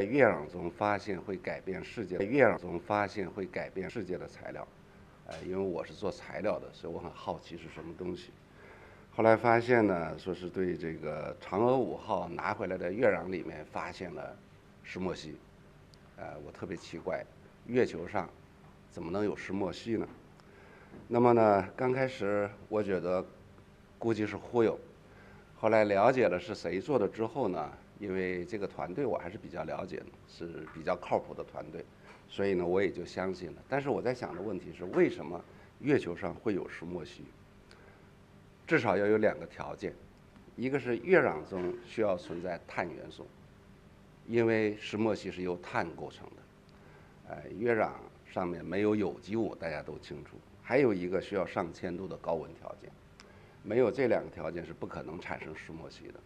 月壤中发现会改变世界，月壤中发现会改变世界的材料，因为我是做材料的，所以我很好奇是什么东西。后来发现呢，说是对这个嫦娥5号拿回来的月壤里面发现了石墨烯，我特别奇怪，月球上怎么能有石墨烯呢？那么呢，刚开始我觉得估计是忽悠，后来了解了是谁做的之后呢，因为这个团队我还是比较了解的，是比较靠谱的团队，所以呢我也就相信了。但是我在想的问题是，为什么月球上会有石墨烯？至少要有2个条件，一个是月壤中需要存在碳元素，因为石墨烯是由碳构成的，月壤上面没有有机物，大家都清楚。还有一个需要上千度的高温条件，没有这2个条件是不可能产生石墨烯的。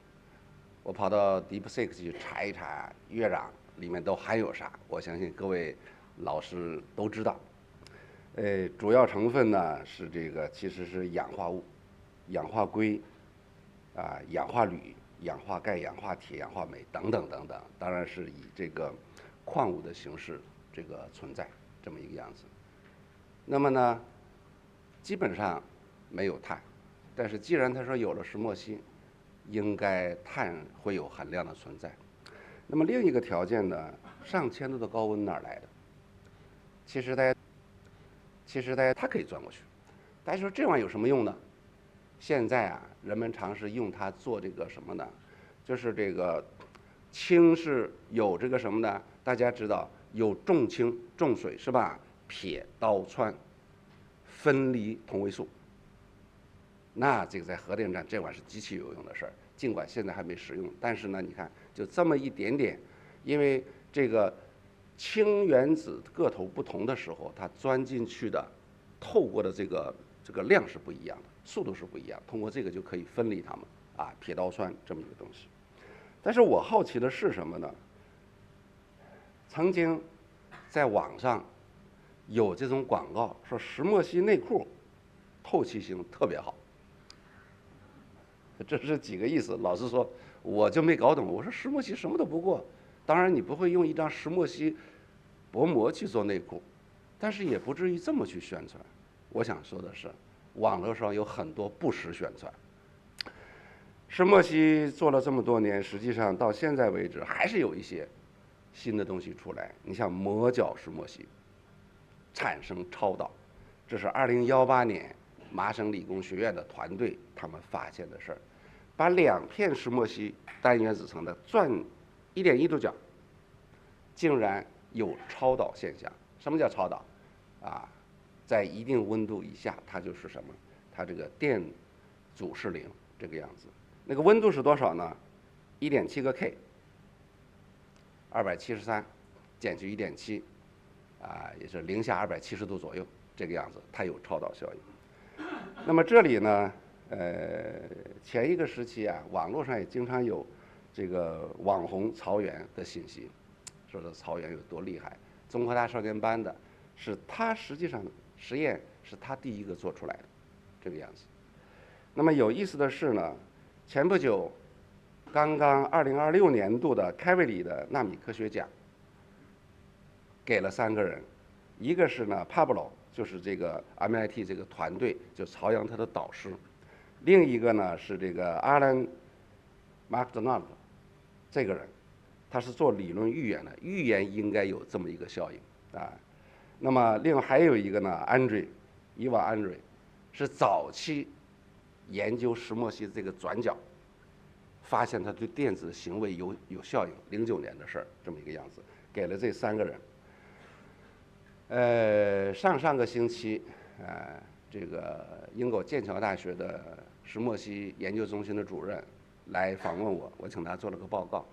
我跑到 DeepSeek 去查一查月壤里面都含有啥，我相信各位老师都知道。主要成分呢是这个，其实是氧化物、氧化硅、氧化铝、氧化钙、氧化铁、氧化镁等等等等，当然是以这个矿物的形式这个存在这么一个样子。那么呢，基本上没有碳，但是既然他说有了石墨烯，应该碳会有含量的存在。那么另一个条件呢，上千度的高温哪儿来的？其实大家它可以钻过去。大家说这玩意有什么用呢？现在啊，人们尝试用它做这个什么呢？就是这个氢是有这个什么呢？大家知道有重氢重水是吧？撇刀氚分离同位素。那这个在核电站这玩意是极其有用的事儿，尽管现在还没使用，但是呢，你看就这么一点点，因为这个氢原子个头不同的时候，它钻进去的透过的这个量是不一样的，速度是不一样，通过这个就可以分离它们撇刀氚这么一个东西。但是我好奇的是什么呢？曾经在网上有这种广告说石墨烯内裤透气性特别好。这是几个意思？老实说，我就没搞懂。我说石墨烯什么都不过，当然你不会用一张石墨烯薄膜去做内裤，但是也不至于这么去宣传。我想说的是，网络上有很多不实宣传。石墨烯做了这么多年，实际上到现在为止还是有一些新的东西出来。你像磨角石墨烯产生超导，这是2018年麻省理工学院的团队他们发现的事儿，把2片石墨烯单原子层的转1.1度角，竟然有超导现象。什么叫超导？在一定温度以下，它就是什么？它这个电阻是0这个样子。那个温度是多少呢？1.7个 K，273减去1.7，也是零下270度左右这个样子，它有超导效应。那么这里呢，前一个时期网络上也经常有这个网红曹原的信息，说这曹原有多厉害。中科大少年班的，是他实际上实验是他第一个做出来的，这个样子。那么有意思的是呢，前不久，刚刚2026年度的开维里的纳米科学奖，给了3个人，一个是呢 Pablo， 就是这个 MIT 这个团队，就曹阳他的导师；另一个呢是这个 Alan MacDonald 这个人，他是做理论预言的，预言应该有这么一个效应那么另外还有一个呢伊娃安瑞，是早期研究石墨烯这个转角，发现它对电子行为有效应，09年的事儿，这么一个样子，给了这3个人。上个星期，这个英国剑桥大学的石墨烯研究中心的主任来访问我，我请他做了个报告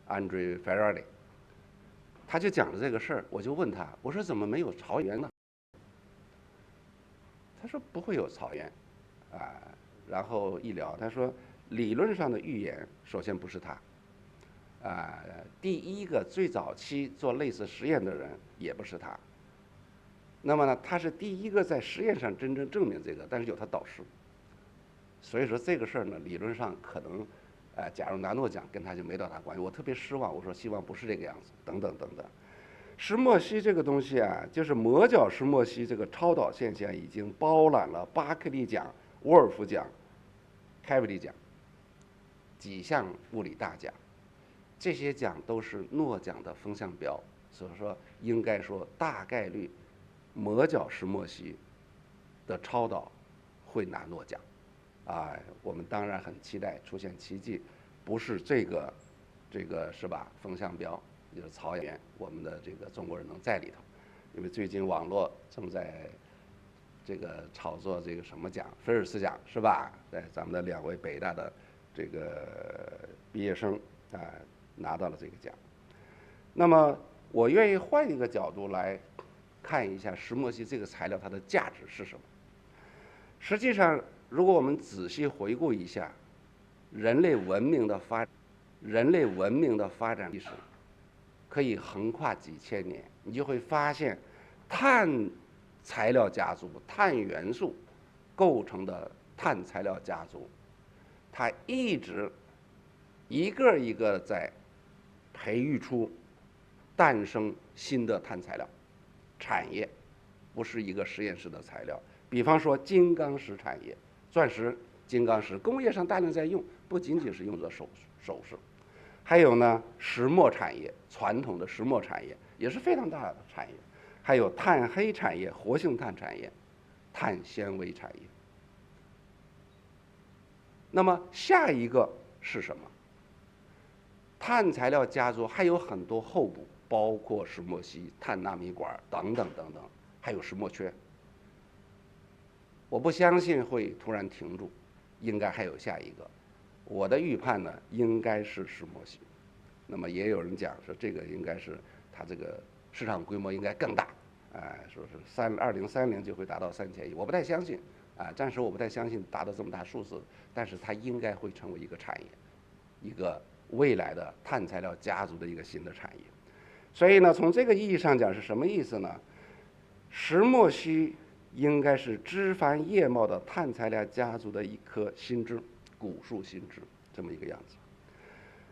，Andrew Ferrari， 他就讲了这个事儿，我就问他，我说怎么没有曹原呢？他说不会有曹原，然后一聊，他说理论上的预言，首先不是他。第一个最早期做类似实验的人也不是他。那么呢，他是第一个在实验上真正证明这个，但是有他导师。所以说这个事儿呢，理论上可能假如拿诺奖跟它就没多大关系，我特别失望。我说希望不是这个样子，等等等等。石墨烯这个东西啊，就是磨角石墨烯这个超导现象已经包揽了巴克利奖、沃尔夫奖、凯维利奖几项物理大奖，这些奖都是诺奖的风向标，所以说应该说大概率磨角石墨烯的超导会拿诺奖。我们当然很期待出现奇迹，不是这个是吧？风向标就是曹岩，我们的这个中国人能在里头，因为最近网络正在这个炒作这个什么奖，菲尔斯奖是吧？对，咱们的2位北大的这个毕业生拿到了这个奖。那么我愿意换一个角度来看一下石墨烯这个材料它的价值是什么。实际上，如果我们仔细回顾一下人类文明的发展历史，可以横跨几千年，你就会发现，碳材料家族、碳元素构成的碳材料家族，它一直一个一个在培育出、诞生新的碳材料产业，不是一个实验室的材料。比方说金刚石产业，钻石、金刚石工业上大量在用，不仅仅是用作首饰，还有呢石墨产业，传统的石墨产业也是非常大的产业，还有碳黑产业、活性炭产业、碳纤维产业。那么下一个是什么？碳材料家族还有很多后补，包括石墨烯、碳纳米管等等等等，还有石墨缺。我不相信会突然停住，应该还有下一个。我的预判呢，应该是石墨烯。那么也有人讲说，这个应该是它这个市场规模应该更大，说是2030就会达到3000亿。我不太相信，暂时我不太相信达到这么大数字，但是它应该会成为一个产业，一个未来的碳材料家族的一个新的产业。所以呢，从这个意义上讲是什么意思呢？石墨烯应该是枝繁叶茂的碳材料家族的一棵新枝，古树新枝这么一个样子。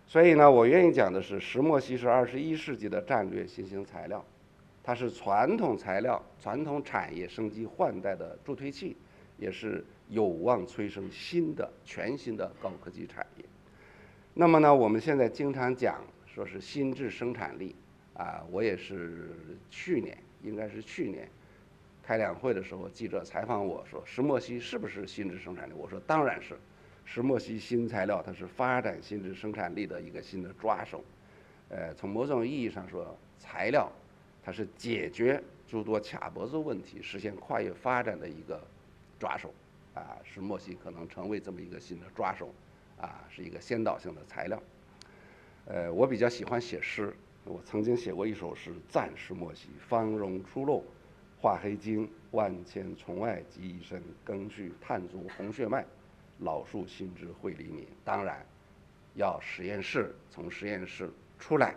所以呢，我愿意讲的是，石墨烯是21世纪的战略新兴材料，它是传统材料、传统产业升级换代的助推器，也是有望催生全新的高科技产业。那么呢，我们现在经常讲说是新质生产力，我也是应该是去年开两会的时候，记者采访我说，石墨烯是不是新质生产力？我说当然是。石墨烯新材料，它是发展新质生产力的一个新的抓手。从某种意义上说，材料它是解决诸多卡脖子问题、实现跨越发展的一个抓手。石墨烯可能成为这么一个新的抓手，是一个先导性的材料。我比较喜欢写诗，我曾经写过一首诗，赞石墨烯芳容初露，化黑金，万千宠爱集一身，赓续碳足红血脉。老树新枝会黎明，当然要从实验室出来，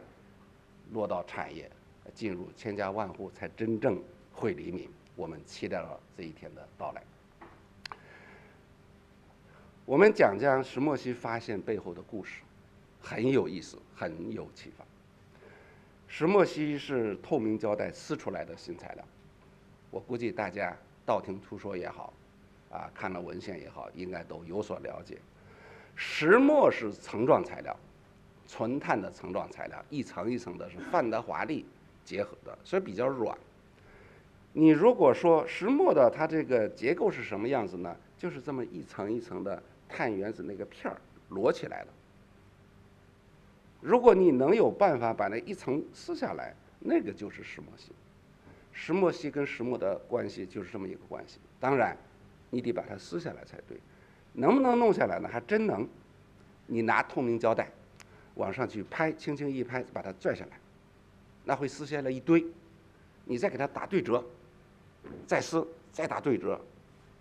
落到产业，进入千家万户，才真正会黎明。我们期待了这一天的到来。我们讲石墨烯发现背后的故事，很有意思，很有启发。石墨烯是透明胶带撕出来的新材料，我估计大家道听途说也好，看了文献也好，应该都有所了解。石墨是层状材料，纯碳的层状材料，一层一层的，是范德华力结合的，所以比较软。你如果说石墨的它这个结构是什么样子呢？就是这么一层一层的碳原子那个片儿摞起来了。如果你能有办法把那一层撕下来，那个就是石墨烯。石墨烯跟石墨的关系就是这么一个关系。当然你得把它撕下来才对，能不能弄下来呢？还真能。你拿透明胶带往上去拍，轻轻一拍，把它拽下来，那会撕下来一堆。你再给它打对折，再撕，再打对折，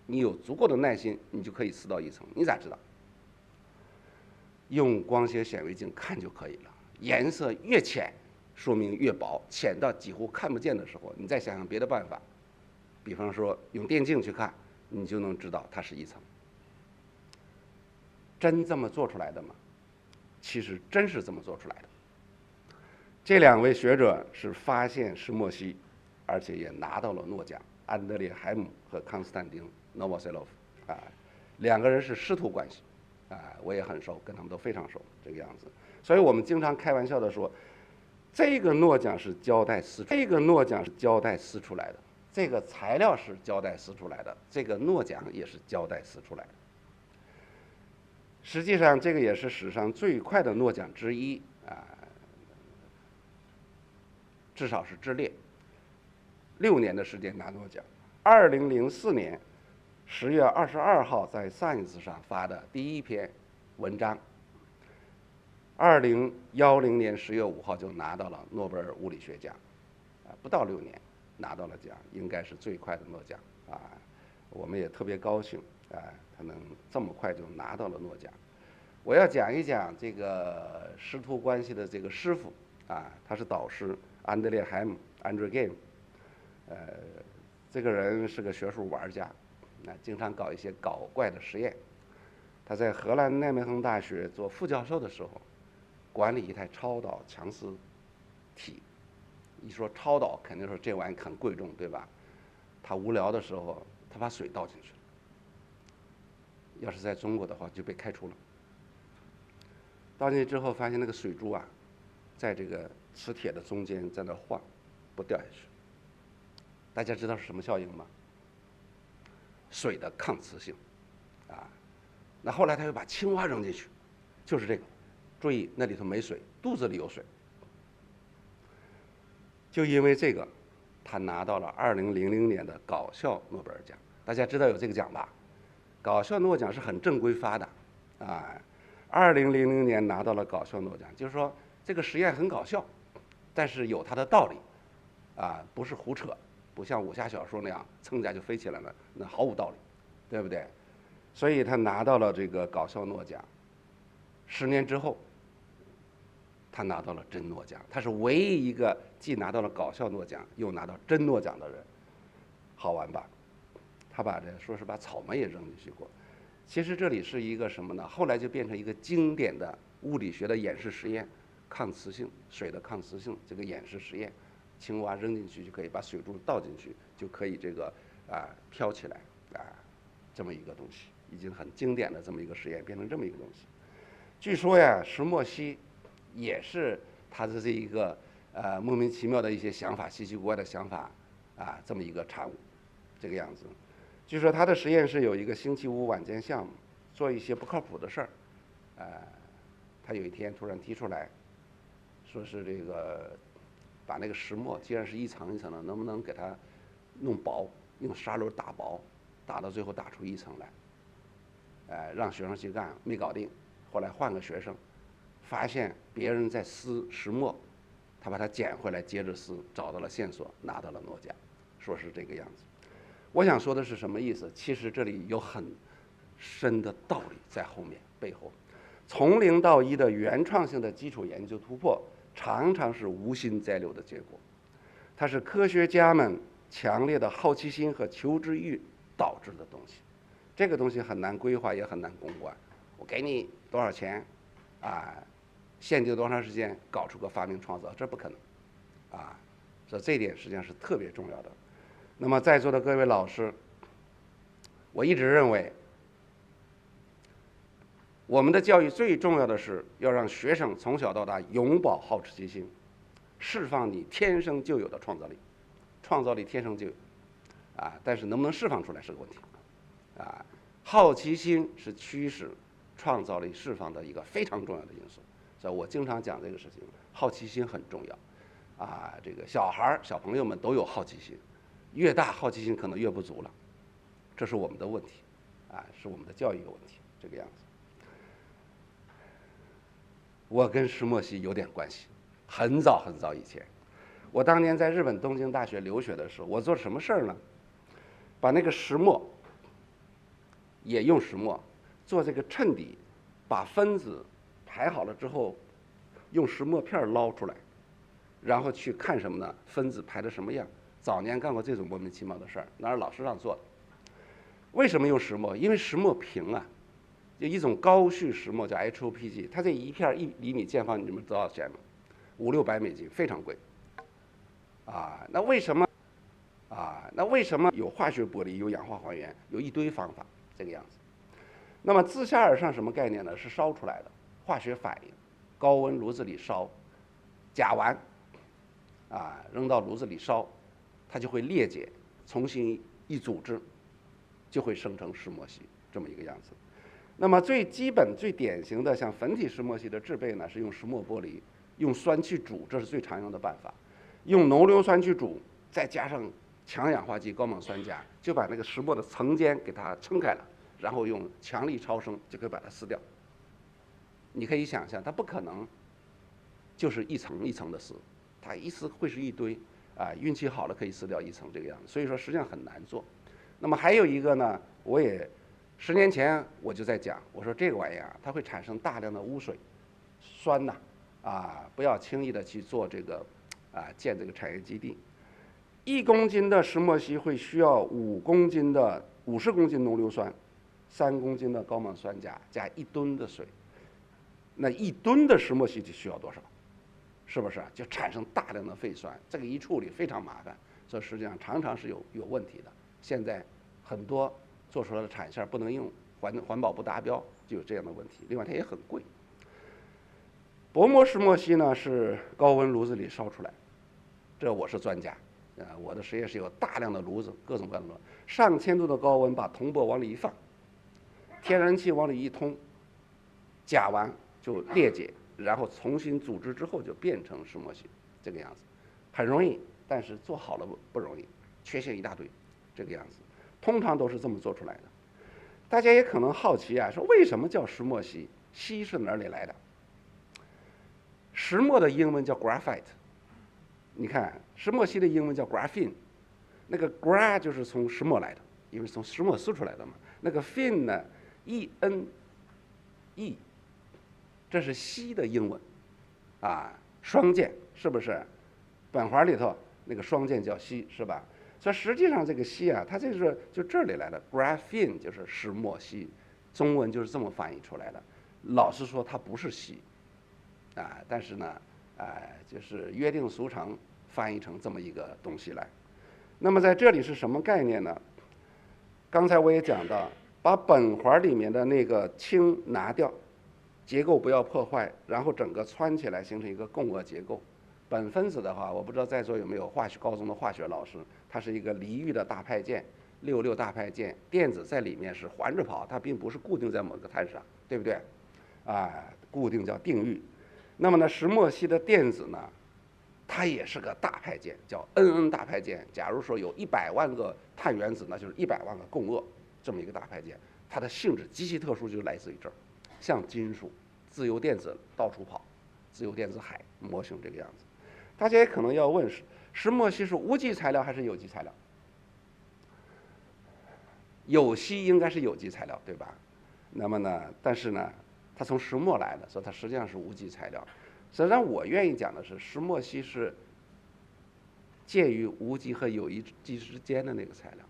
你有足够的耐心，你就可以撕到一层。你咋知道？用光学显微镜看就可以了。颜色越浅，说明越薄，浅到几乎看不见的时候，你再想想别的办法，比方说用电镜去看，你就能知道它是一层。真这么做出来的吗？其实真是这么做出来的。这2位学者是发现石墨烯，而且也拿到了诺奖，安德烈·海姆和康斯坦丁·诺沃塞洛夫，2个人是师徒关系，我也很熟，跟他们都非常熟，这个样子。所以我们经常开玩笑的说，这个诺奖是胶带撕出来的，这个材料是胶带撕出来的，这个诺奖也是胶带撕出来的。实际上，这个也是史上最快的诺奖之一至少是之列，6年的时间拿诺奖。2004年10月22号在 Science 上发的第一篇文章，2010年10月5号就拿到了诺贝尔物理学奖，不到6年拿到了奖，应该是最快的诺奖我们也特别高兴他能这么快就拿到了诺奖。我要讲一讲这个师徒关系的这个师傅他是导师安德烈·海姆 Andrew Geim， 这个人是个学术玩家，经常搞一些搞怪的实验。他在荷兰奈梅亨大学做副教授的时候，管理一台超导强磁体。一说超导，肯定说这玩意很贵重，对吧？他无聊的时候，他把水倒进去了。要是在中国的话，就被开除了。倒进去之后，发现那个水珠在这个磁铁的中间在那晃，不掉下去。大家知道是什么效应吗？水的抗磁性那后来他又把青蛙扔进去，就是这个。注意，那里头没水，肚子里有水。就因为这个，他拿到了2000年的搞笑诺贝尔奖。大家知道有这个奖吧？搞笑诺奖是很正规发的2000年拿到了搞笑诺奖，就是说这个实验很搞笑，但是有它的道理不是胡扯，不像武侠小说那样蹭一下就飞起来了，那毫无道理，对不对？所以他拿到了这个搞笑诺奖。10年之后，他拿到了真诺奖，他是唯一一个既拿到了搞笑诺奖又拿到真诺奖的人。好玩吧？他把说是把草莓也扔进去过。其实这里是一个什么呢？后来就变成一个经典的物理学的演示实验，抗磁性，水的抗磁性这个演示实验，青蛙扔进去就可以把水珠倒进去，就可以这个飘起来这么一个东西，已经很经典的这么一个实验，变成这么一个东西。据说石墨烯也是他的这一个莫名其妙的一些想法，稀奇古怪的想法这么一个产物，这个样子。据说他的实验室有一个星期五晚间项目，做一些不靠谱的事儿，他有一天突然提出来，说是这个把那个石墨既然是一层一层的，能不能给它弄薄，用砂轮打薄，打到最后打出一层来，让学生去干，没搞定。后来换个学生，发现别人在撕石墨，他把它捡回来接着撕，找到了线索，拿到了诺奖，说是这个样子。我想说的是什么意思？其实这里有很深的道理在后面背后。从0到1的原创性的基础研究突破，常常是无心栽柳的结果，它是科学家们强烈的好奇心和求知欲导致的东西。这个东西很难规划，也很难公关。我给你多少钱限定多长时间搞出个发明创造，这不可能所以这一点实际上是特别重要的。那么在座的各位老师，我一直认为，我们的教育最重要的是要让学生从小到大永葆好奇心，释放你天生就有的创造力。创造力天生就有但是能不能释放出来是个问题好奇心是驱使创造力释放的一个非常重要的因素。所以我经常讲这个事情，好奇心很重要这个小朋友们都有好奇心，越大好奇心可能越不足了，这是我们的问题是我们的教育的问题，这个样子。我跟石墨烯有点关系，很早很早以前，我当年在日本东京大学留学的时候，我做什么事儿呢？把那个石墨，也用石墨做这个衬底，把分子排好了之后，用石墨片捞出来，然后去看什么呢？分子排的什么样？早年干过这种莫名其妙的事儿，那是老师让做的。为什么用石墨？因为石墨平就一种高序石墨叫 HOPG， 它这一片1厘米见方，你们知道多少钱吗？500-600美金，非常贵。那为什么有化学玻璃，有氧化还原，有一堆方法这个样子？那么自下而上什么概念呢？是烧出来的化学反应，高温炉子里烧，甲烷扔到炉子里烧，它就会裂解，重新一组织，就会生成石墨烯这么一个样子。那么最基本、最典型的像粉体石墨烯的制备呢，是用石墨玻璃，用酸去煮，这是最常用的办法。用浓硫酸去煮，再加上强氧化剂高锰酸钾，就把那个石墨的层间给它撑开了，然后用强力超声就可以把它撕掉。你可以想象，它不可能就是一层一层的撕，它一撕会是一堆运气好了可以撕掉一层这个样子。所以说实际上很难做。那么还有一个呢，我也10年前我就在讲，我说这个玩意儿它会产生大量的污水、酸呐，不要轻易的去做这个建这个产业基地。1公斤的石墨烯会需要50公斤浓硫酸，3公斤的高锰酸钾加1吨的水。那1吨的石墨烯就需要多少？是不是就产生大量的废酸？这个一处理非常麻烦，所以实际上常常是有问题的。现在很多做出来的产线不能用，环保不达标，就有这样的问题。另外它也很贵。薄膜石墨烯呢是高温炉子里烧出来，这我是专家，我的实验室有大量的炉子，各种各样的上千度的高温，把铜箔往里一放，天然气往里一通，甲烷就裂解，然后重新组织之后就变成石墨烯，这个样子，很容易，但是做好了不容易，缺陷一大堆，这个样子，通常都是这么做出来的。大家也可能好奇说为什么叫石墨烯？烯是哪里来的？石墨的英文叫 graphite， 你看石墨烯的英文叫 graphene， 那个 gra 就是从石墨来的，因为从石墨撕出来的嘛。那个 phen 呢 ，E-N-E， 这是烯的英文，双键是不是？本环里头那个双键叫烯是吧？所以实际上这个烯它就这里来的 ，graphene 就是石墨烯，中文就是这么翻译出来的。老实说，它不是烯。但是呢，就是约定俗成翻译成这么一个东西来。那么在这里是什么概念呢？刚才我也讲到，把苯环里面的那个氢拿掉，结构不要破坏，然后整个穿起来形成一个共轭结构。苯分子的话，我不知道在座有没有高中的化学老师，它是一个离域的大派键，66大派键，电子在里面是环着跑，它并不是固定在某个碳上，对不对？固定叫定域。那么呢，石墨烯的电子呢，它也是个大派键，叫 NN 大派键。假如说有100万个碳原子，那就是100万个共轭，这么一个大派键。它的性质极其特殊，就来自于这儿，像金属，自由电子到处跑，自由电子海模型这个样子。大家也可能要问，石墨烯是无机材料还是有机材料？有烯应该是有机材料，对吧？那么呢，但是呢，它从石墨来的，所以它实际上是无机材料。实际上，我愿意讲的是，石墨烯是介于无机和有机之间的那个材料。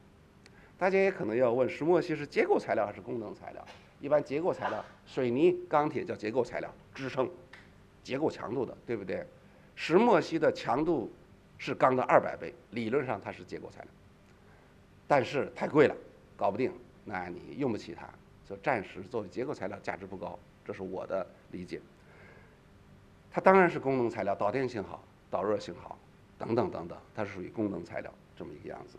大家也可能要问，石墨烯是结构材料还是功能材料？一般结构材料，水泥、钢铁叫结构材料，支撑、结构强度的，对不对？石墨烯的强度是钢的200倍，理论上它是结构材料，但是太贵了，搞不定，那你用不起它。就暂时作为结构材料价值不高，这是我的理解。它当然是功能材料，导电性好，导热性好，等等等等，它是属于功能材料这么一个样子。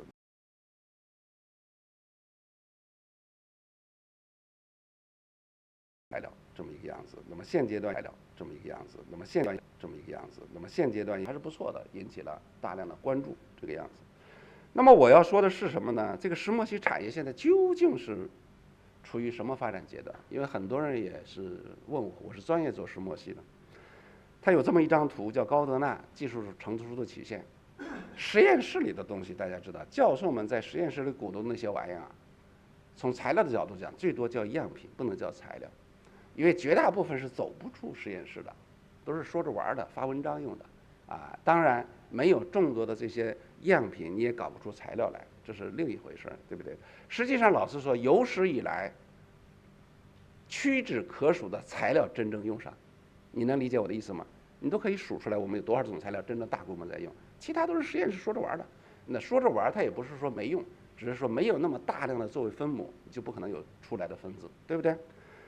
材料这么一个样子，那么现阶段材料这么一个样子，那么现阶段这么一个样子，那么现阶段还是不错的，引起了大量的关注，这个样子。那么我要说的是什么呢？这个石墨烯产业现在究竟是处于什么发展阶段？因为很多人也是问我，我是专业做石墨烯的。它有这么一张图，叫高德纳技术成熟度曲线。实验室里的东西大家知道，教授们在实验室里鼓捣那些玩意儿从材料的角度讲，最多叫样品，不能叫材料，因为绝大部分是走不出实验室的，都是说着玩的，发文章用的。当然没有众多的这些样品，你也搞不出材料来，这是另一回事，对不对？实际上，老实说，有史以来，屈指可数的材料真正用上。你能理解我的意思吗？你都可以数出来我们有多少种材料真正大规模在用，其他都是实验室说着玩的。那说着玩，它也不是说没用，只是说没有那么大量的作为分母，就不可能有出来的分子，对不对？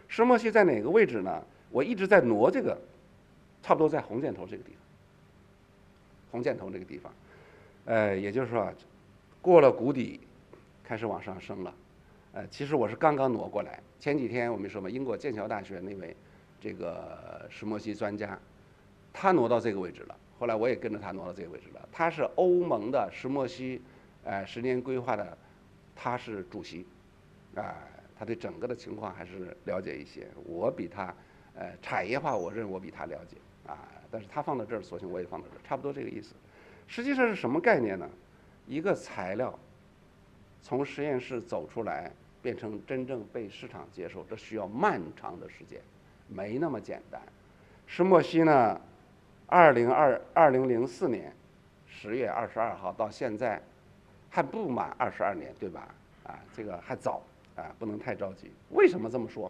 石墨烯在哪个位置呢？我一直在挪这个，差不多在红箭头这个地方。红箭头这个地方，也就是说，过了谷底，开始往上升了。其实我是刚刚挪过来。前几天我们说嘛，英国剑桥大学那位这个石墨烯专家，他挪到这个位置了。后来我也跟着他挪到这个位置了。他是欧盟的石墨烯10年规划的，他是主席，他对整个的情况还是了解一些。我比他产业化，我认为我比他了解但是他放到这儿，索性我也放到这儿，差不多这个意思。实际上是什么概念呢？一个材料从实验室走出来，变成真正被市场接受，这需要漫长的时间，没那么简单。石墨烯呢，2004年10月22号到现在还不满22年，对吧？这个还早不能太着急。为什么这么说？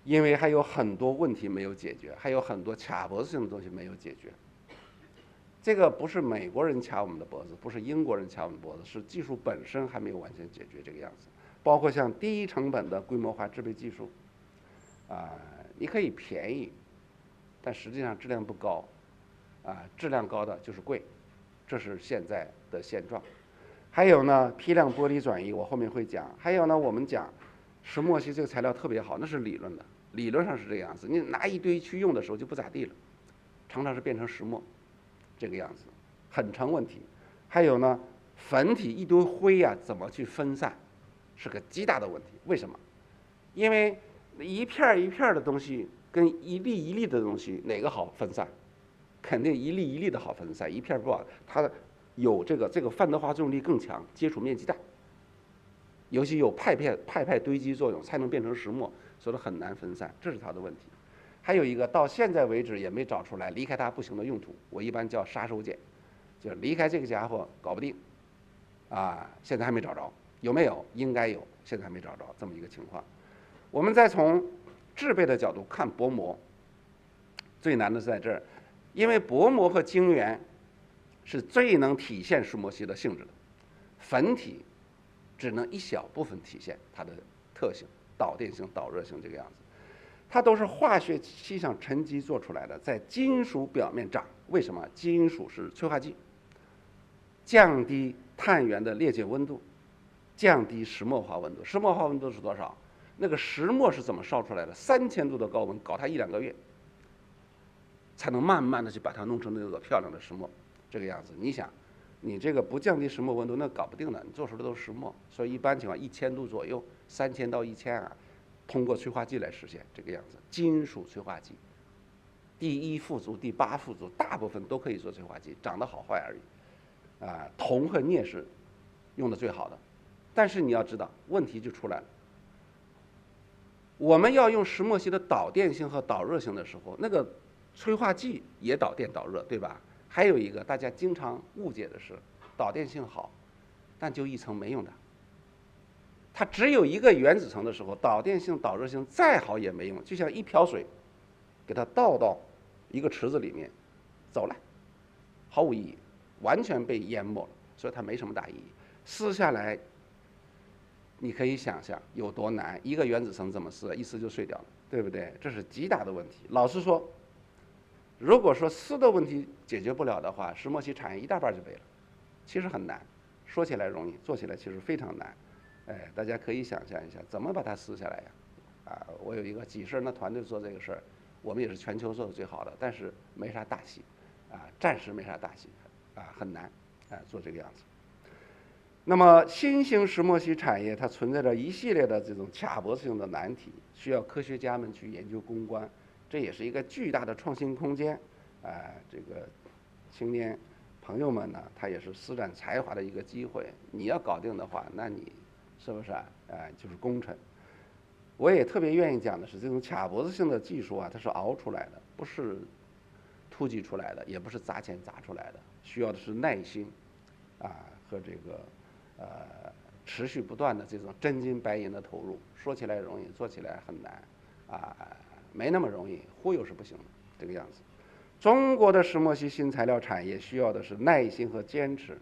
因为还有很多问题没有解决，还有很多卡脖子性的东西没有解决。这个不是美国人卡我们的脖子，不是英国人卡我们脖子，是技术本身还没有完全解决这个样子。包括像低成本的规模化制备技术，你可以便宜，但实际上质量不高，质量高的就是贵，这是现在的现状。还有呢，批量玻璃转移，我后面会讲。还有呢，我们讲石墨烯这个材料特别好，那是理论的，理论上是这个样子。你拿一堆去用的时候就不咋地了，常常是变成石墨，这个样子，很成问题。还有呢，粉体一堆灰怎么去分散，是个极大的问题。为什么？因为一片一片的东西跟一粒一粒的东西哪个好分散？肯定一粒一粒的好分散，一片不好，它有这个范德华作用力更强，接触面积大，尤其有派堆积作用才能变成石墨，所以很难分散，这是它的问题。还有一个到现在为止也没找出来离开它不行的用途，我一般叫杀手锏，就离开这个家伙搞不定，现在还没找着，有没有？应该有，现在还没找着这么一个情况。我们再从制备的角度看薄膜，最难的是在这儿，因为薄膜和晶圆是最能体现石墨烯的性质的，粉体只能一小部分体现它的特性，导电性、导热性这个样子。它都是化学气上沉积做出来的，在金属表面长。为什么？金属是催化剂，降低碳源的裂解温度，降低石墨化温度。石墨化温度是多少？那个石墨是怎么烧出来的？3000度的高温，搞它1-2个月，才能慢慢的去把它弄成那个漂亮的石墨，这个样子。你想，你这个不降低石墨温度，那搞不定的。你做出来都是石墨，所以一般情况1000度左右，3000到1000通过催化剂来实现这个样子。金属催化剂，第1副族、第8副族，大部分都可以做催化剂，长得好坏而已。铜和镍是用的最好的，但是你要知道，问题就出来了。我们要用石墨烯的导电性和导热性的时候，那个催化剂也导电导热，对吧？还有一个大家经常误解的是，导电性好，但就一层没用的。它只有一个原子层的时候，导电性、导热性再好也没用，就像一瓢水，给它倒到一个池子里面，走了，毫无意义，完全被淹没了，所以它没什么大意义。撕下来，你可以想象有多难，一个原子层怎么撕，一撕就碎掉了，对不对？这是极大的问题。老实说，如果说撕的问题解决不了的话，石墨烯产业一大半就没了。其实很难，说起来容易，做起来其实非常难。大家可以想象一下，怎么把它撕下来呀？我有一个几十人的团队做这个事儿，我们也是全球做的最好的，但是没啥大戏，暂时没啥大戏，很难，做这个样子。那么新兴石墨烯产业它存在着一系列的这种卡脖子性的难题，需要科学家们去研究攻关，这也是一个巨大的创新空间。这个青年朋友们呢，他也是施展才华的一个机会。你要搞定的话，那你是不是就是功臣？我也特别愿意讲的是，这种卡脖子性的技术它是熬出来的，不是突击出来的，也不是砸钱砸出来的，需要的是耐心和这个持续不断的这种真金白银的投入，说起来容易，做起来很难，没那么容易，忽悠是不行的，这个样子。中国的石墨烯新材料产业需要的是耐心和坚持，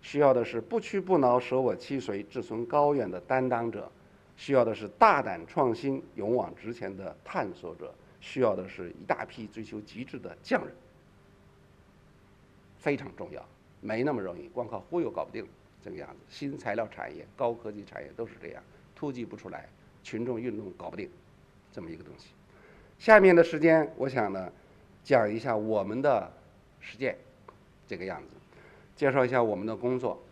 需要的是不屈不挠、舍我其谁、志存高远的担当者，需要的是大胆创新、勇往直前的探索者，需要的是一大批追求极致的匠人，非常重要，没那么容易，光靠忽悠搞不定，这个样子。新材料产业、高科技产业都是这样，突击不出来，群众运动搞不定，这么一个东西。下面的时间，我想呢，讲一下我们的实践，这个样子，介绍一下我们的工作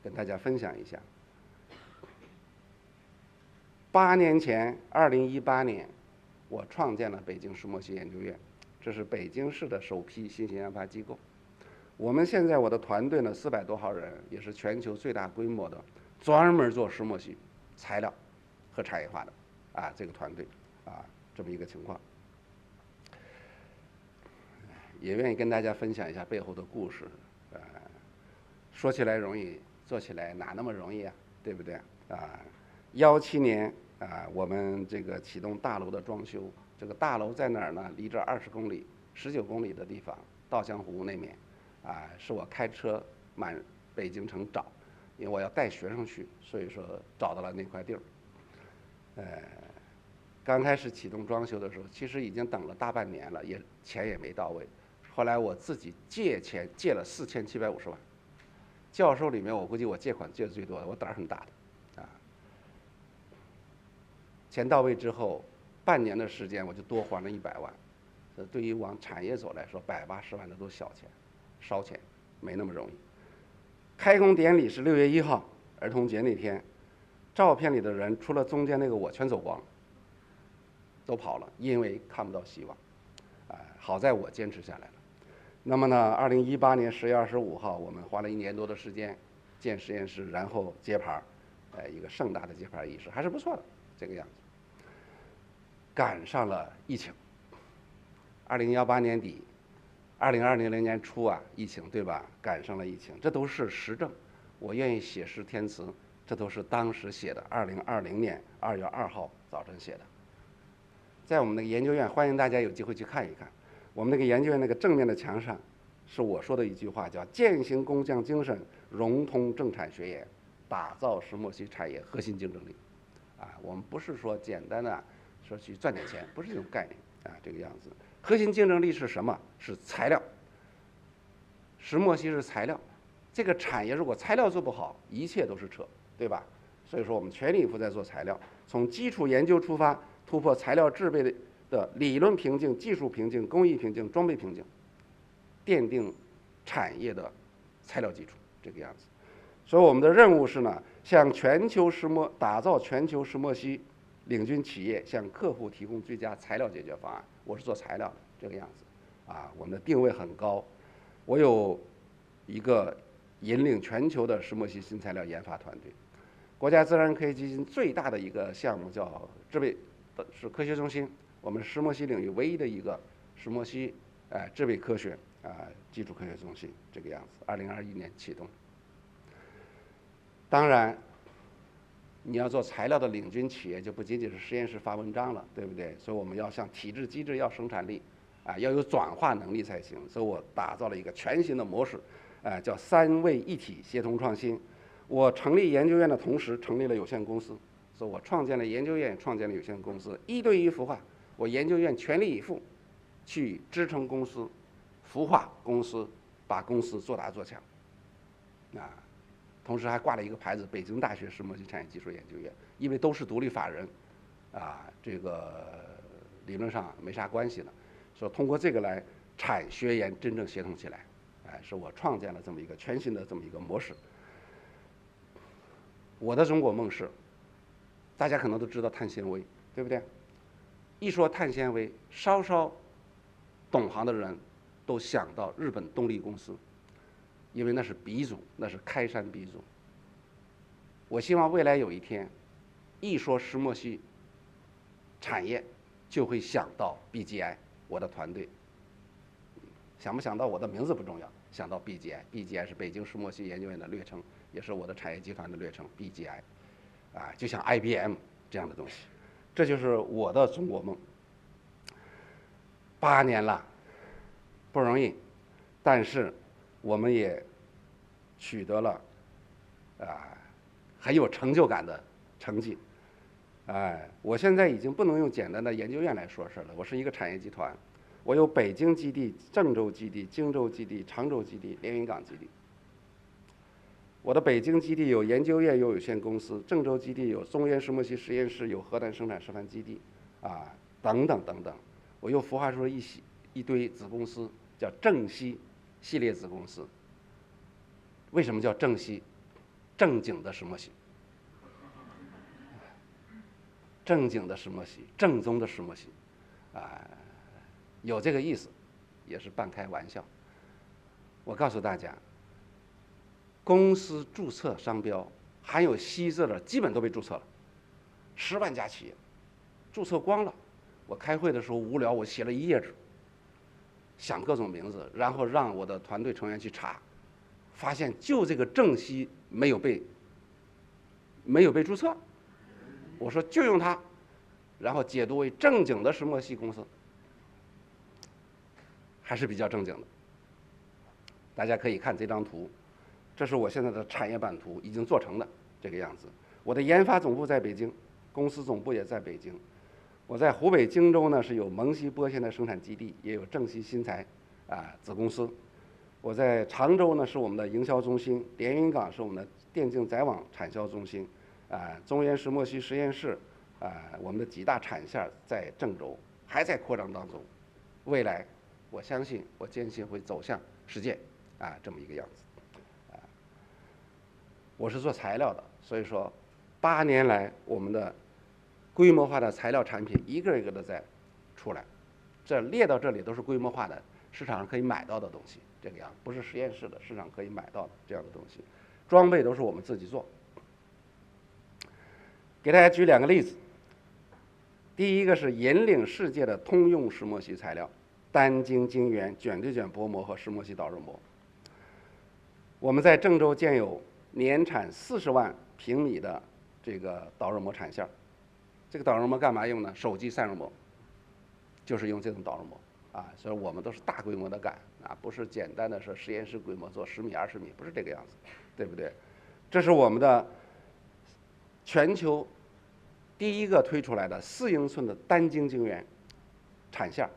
跟大家分享一下。8年前，2018年，我创建了北京石墨烯研究院，这是北京市的首批新型研发机构。我们现在我的团队呢，400多号人，也是全球最大规模的，专门做石墨烯材料和产业化的这个团队这么一个情况。也愿意跟大家分享一下背后的故事。说起来容易，做起来哪那么容易啊？对不对？17年我们这个启动大楼的装修。这个大楼在哪儿呢？离这20公里、19公里的地方，稻香湖那面是我开车满北京城找，因为我要带学生去，所以说找到了那块地儿。刚开始启动装修的时候，其实已经等了大半年了，钱也没到位。后来我自己借钱借了4750万，教授里面我估计我借款借的最多的，我胆儿很大的钱到位之后，半年的时间我就多还了100万。这对于往产业走来说，180万的都小钱，烧钱，没那么容易。开工典礼是6月1号，儿童节那天，照片里的人除了中间那个我全走光了，都跑了，因为看不到希望。好在我坚持下来了。那么呢，2018年10月25号，我们花了1年多的时间建实验室，然后揭牌，一个盛大的揭牌仪式，还是不错的这个样子。赶上了疫情，2018年底，2020年初疫情对吧？赶上了疫情，这都是实证。我愿意写诗填词，这都是当时写的，2020年2月2号早晨写的。在我们那个研究院，欢迎大家有机会去看一看。我们那个研究院那个正面的墙上，是我说的一句话，叫“践行工匠精神，融通政产学研，打造石墨烯产业核心竞争力”。我们不是说简单的说去赚点钱，不是这种概念这个样子。核心竞争力是什么？是材料。石墨烯是材料，这个产业如果材料做不好，一切都是扯，对吧？所以说我们全力以赴在做材料，从基础研究出发，突破材料制备的理论瓶颈、技术瓶颈、工艺瓶颈、装备瓶颈，奠定产业的材料基础，这个样子。所以我们的任务是呢，打造全球石墨烯领军企业，向客户提供最佳材料解决方案。我是做材料的，这个样子我们的定位很高。我有一个引领全球的石墨烯新材料研发团队。国家自然科学基金最大的一个项目叫是科学中心，我们石墨烯领域唯一的一个石墨烯制备科学基础科学中心，这个样子。2021年启动。当然，你要做材料的领军企业，就不仅仅是实验室发文章了，对不对？所以我们要向体制机制要生产力要有转化能力才行。所以我打造了一个全新的模式叫3位一体协同创新。我成立研究院的同时，成立了有限公司，所以我创建了研究院，创建了有限公司，1对1孵化。我研究院全力以赴去支撑公司，孵化公司，把公司做大做强同时还挂了一个牌子，北京大学石墨烯产业技术研究院，因为都是独立法人这个理论上没啥关系的，所以通过这个来产学研真正协同起来是我创建了这么一个全新的这么一个模式。我的中国梦是，大家可能都知道碳纤维，对不对？一说碳纤维，稍稍懂行的人都想到日本东丽公司，因为那是鼻祖，那是开山鼻祖。我希望未来有一天，一说石墨烯产业，就会想到 BGI 我的团队。想不想到我的名字不重要，想到 BGI 是北京石墨烯研究院的略称，也是我的产业集团的略称 BGI， 啊，就像 IBM 这样的东西，这就是我的中国梦。8年了，不容易，但是我们也取得了很有成就感的成绩。我现在已经不能用简单的研究院来说事了，我是一个产业集团，我有北京基地、郑州基地、荆州基地、常州基地、连云港基地。我的北京基地有研究院有限公司，郑州基地有中原石墨烯实验室，有核弹生产示范基地，等等等等。我又孵化出了一堆子公司，叫正烯系列子公司。为什么叫正烯？正经的石墨烯，正经的石墨烯，正宗的石墨烯，有这个意思，也是半开玩笑。我告诉大家，公司注册商标含有烯字的，基本都被注册了，10万家企业注册光了。我开会的时候无聊，我写了1页纸，想各种名字，然后让我的团队成员去查，发现就这个正烯没有被注册。我说就用它，然后解读为正经的石墨烯公司，还是比较正经的。大家可以看这张图，这是我现在的产业版图，已经做成的这个样子。我的研发总部在北京，公司总部也在北京。我在湖北荆州呢是有蒙烯玻纤的生产基地，也有正烯新材子公司。我在常州呢是我们的营销中心，连云港是我们的电竞载网产销中心，中原石墨烯实验室，我们的几大产线在郑州，还在扩张当中。未来，我相信，我坚信会走向世界，这么一个样子。我是做材料的，所以说8年来我们的规模化的材料产品一个一个的在出来，这列到这里都是规模化的，市场上可以买到的东西，这个样不是实验室的，市场可以买到的这样的东西，装备都是我们自己做。给大家举2个例子，第一个是引领世界的通用石墨烯材料，单晶晶圆、卷对卷薄膜和石墨烯导热膜。我们在郑州建有年产40万平米的这个导热膜产线。这个导热膜干嘛用呢？手机散热膜，就是用这种导热膜所以我们都是大规模的干不是简单的说实验室规模做10米、20米，不是这个样子，对不对？这是我们的全球第一个推出来的4英寸的单晶晶圆产线